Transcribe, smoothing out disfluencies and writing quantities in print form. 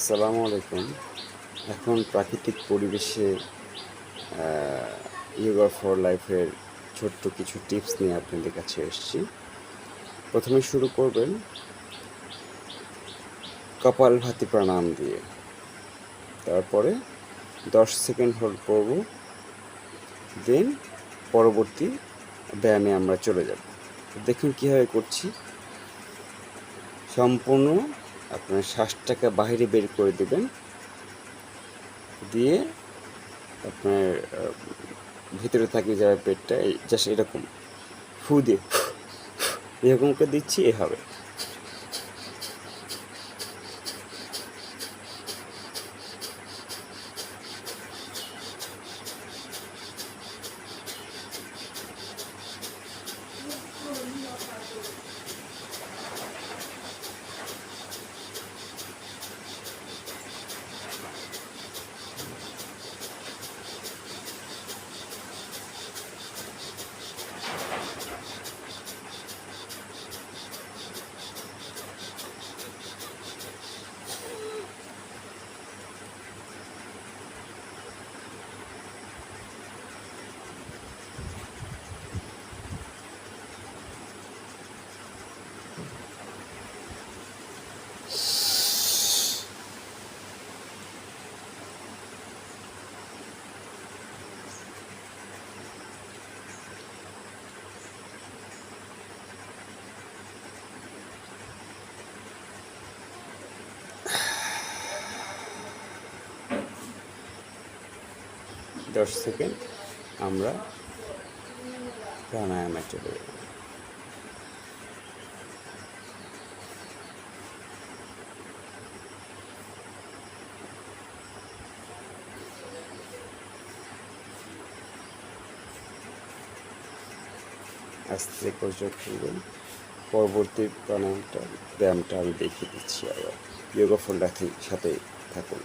আসসালামু আলাইকুম। এখন প্রাকৃতিক পরিবেশে ইয়োগা ফর লাইফের ছোট্ট কিছু টিপস নিয়ে আপনাদের কাছে এসেছি। প্রথমে শুরু করবেন কপালভাতি প্রাণায়াম দিয়ে। তারপরে 10 সেকেন্ড হোল্ড করব, দেন পরবর্তী ব্যায়ামে আমরা চলে যাব। দেখুন কীভাবে করছি। সম্পূর্ণ আপনার শ্বাসটাকে বাহিরে বের করে দেবেন, দিয়ে আপনার ভিতরে থাকে যাবে পেটটা, এই জাস্ট এরকম ফু দিয়ে এরকম করে দিচ্ছি, এভাবে। দশ সেকেন্ড আমরা প্রাণায়ামে চলে যাব। আস্তে করে চোখ খুলবেন। পরবর্তী ব্যায়ামটা আমি দেখিয়ে দিচ্ছি। আবার ইয়োগা ফর লাইফের সাথে থাকুন।